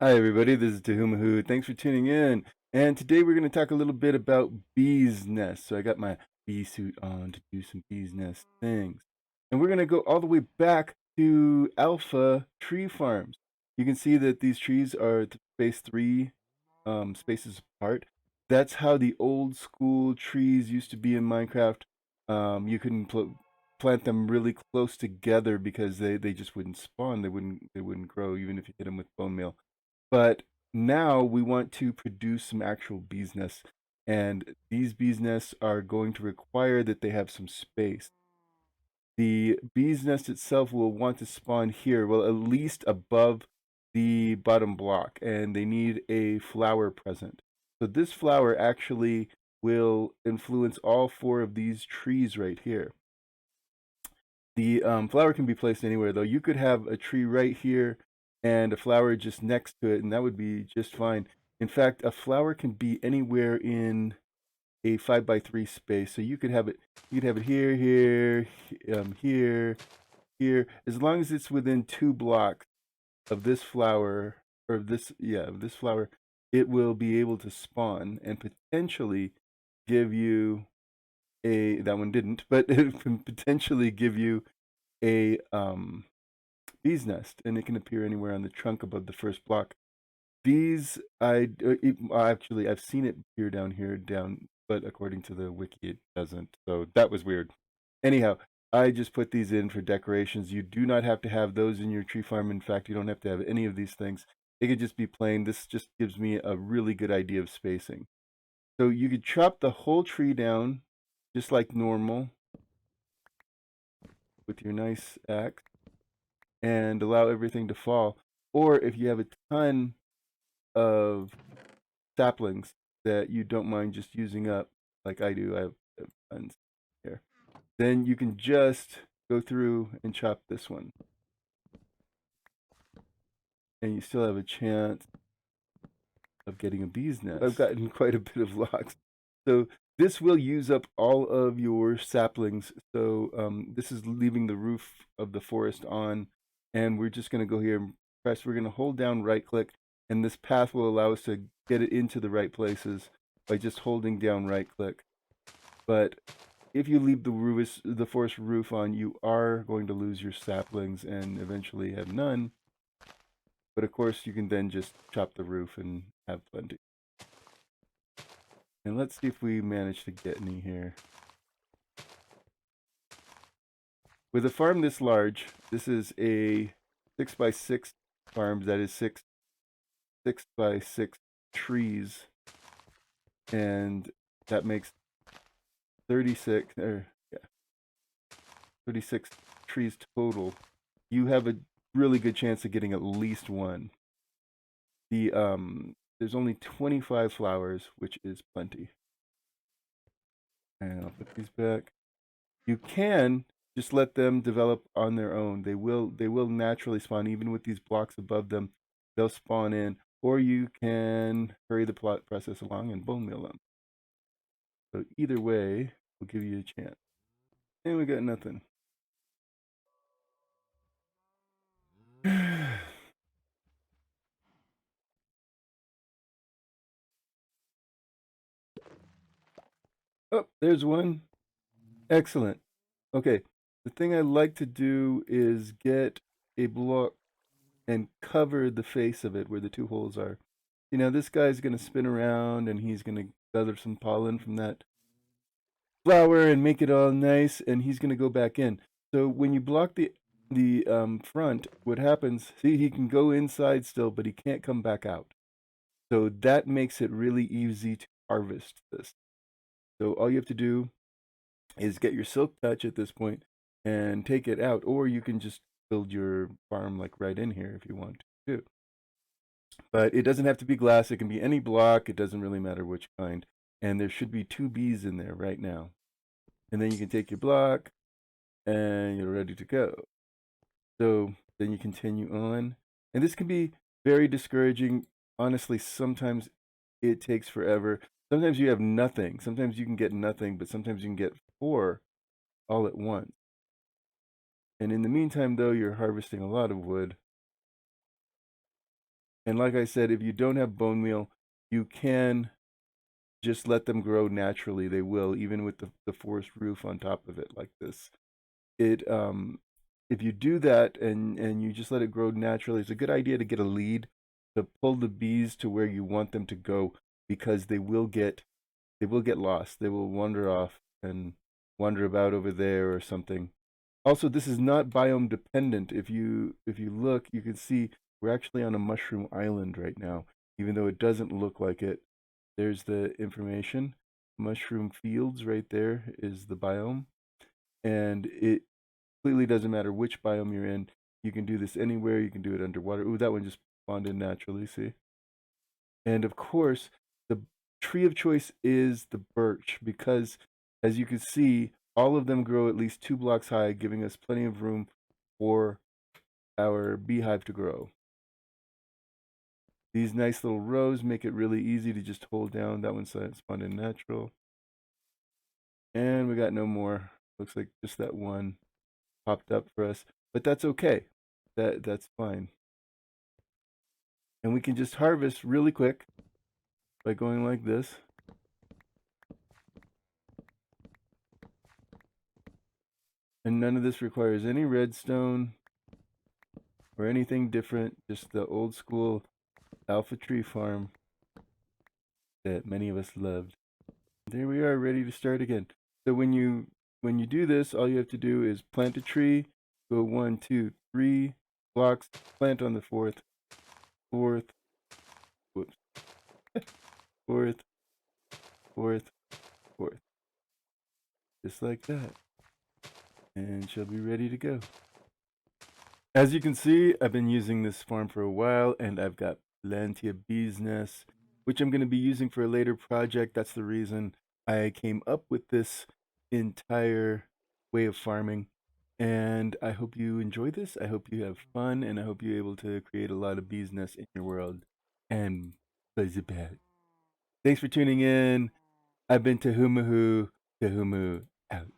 Hi everybody, this is Tahumahu. Thanks for tuning in. And today we're going to talk a little bit about bees nests. So I got my bee suit on to do some bees nest things. And we're going to go all the way back to alpha tree farms. You can see that these trees are spaced three spaces apart. That's how the old school trees used to be in Minecraft. You couldn't plant them really close together because they just wouldn't spawn. They wouldn't grow even if you hit them with bone meal. But now we want to produce some actual bees nests, and these bees nests are going to require that they have some space. The bees nest itself will want to spawn here, well, at least above the bottom block, and they need a flower present. So this flower actually will influence all four of these trees right here. The flower can be placed anywhere, though. You could have a tree right here and a flower just next to it, and that would be just fine. In fact, a flower can be anywhere in a 5x3 space. So you could have it. You could have it here, here, here. As long as it's within 2 blocks of this flower, or of this flower, it will be able to spawn and potentially give you a. That one didn't, but it can potentially give you a bee's nest, and it can appear anywhere on the trunk above the first block. These, actually, I've seen it appear down here, but according to the wiki, it doesn't. So that was weird. Anyhow, I just put these in for decorations. You do not have to have those in your tree farm. In fact, you don't have to have any of these things. It could just be plain. This just gives me a really good idea of spacing. So you could chop the whole tree down just like normal with your nice axe and allow everything to fall. Or if you have a ton of saplings that you don't mind just using up, like I do, I have tons here, then you can just go through and chop this one. And you still have a chance of getting a bee's nest. I've gotten quite a bit of logs. So this will use up all of your saplings. So this is leaving the roof of the forest on. And we're just going to go here and press. We're going to hold down right click. And this path will allow us to get it into the right places by just holding down right click. But if you leave the forest roof on, you are going to lose your saplings and eventually have none. But of course, you can then just chop the roof and have plenty. And let's see if we manage to get any here. With a farm this large, this is a 6x6 farm. That is 6x6 trees, and that makes 36 36 trees total. You have a really good chance of getting at least one. There's only 25 flowers, which is plenty. And I'll put these back. You can just let them develop on their own. They will naturally spawn, even with these blocks above them. They'll spawn in, or you can hurry the plot process along and bone meal them. So either way will give you a chance. And we got nothing. Oh, there's one. Excellent. Okay, the thing I like to do is get a block and cover the face of it where the two holes are. You know, this guy's going to spin around and he's going to gather some pollen from that flower and make it all nice, and he's going to go back in. So when you block the front, what happens, see, he can go inside still, but he can't come back out. So that makes it really easy to harvest this. So all you have to do is get your silk touch at this point and take it out, or you can just build your farm like right in here if you want to too. But it doesn't have to be glass, it can be any block, it doesn't really matter which kind. And there should be 2 bees in there right now. And then you can take your block and you're ready to go. So then you continue on. And this can be very discouraging. Honestly, sometimes it takes forever. Sometimes you have nothing. Sometimes you can get nothing, but sometimes you can get 4 all at once. And in the meantime, though, you're harvesting a lot of wood. And like I said, if you don't have bone meal, you can just let them grow naturally. They will, even with the forest roof on top of it like this. It if you do that and you just let it grow naturally, it's a good idea to get a lead to pull the bees to where you want them to go, because they will get lost. They will wander off and wander about over there or something. Also, this is not biome dependent. If you look, you can see we're actually on a mushroom island right now, even though it doesn't look like it. There's the information. Mushroom fields right there is the biome, and it completely doesn't matter which biome you're in. You can do this anywhere. You can do it underwater. Ooh, that one just spawned in naturally. See, and of course, the tree of choice is the birch, because, as you can see, all of them grow at least 2 blocks high, giving us plenty of room for our beehive to grow. These nice little rows make it really easy to just hold down. That one's spawned in natural. And we got no more. Looks like just that one popped up for us. But that's okay. That's fine. And we can just harvest really quick by going like this. And none of this requires any redstone or anything different, just the old school alpha tree farm that many of us loved. There we are, ready to start again. So when you do this, all you have to do is plant a tree, go 1, 2, 3 blocks, plant on the fourth, whoops, fourth, fourth, fourth, just like that, and she'll be ready to go. As you can see, I've been using this farm for a while, and I've got plenty of bees nests, which I'm going to be using for a later project. That's the reason I came up with this entire way of farming. And I hope you enjoy this. I hope you have fun, and I hope you're able to create a lot of bees nests in your world and buzz about. Thanks for tuning in. I've been Tahumahu. Tahumu out.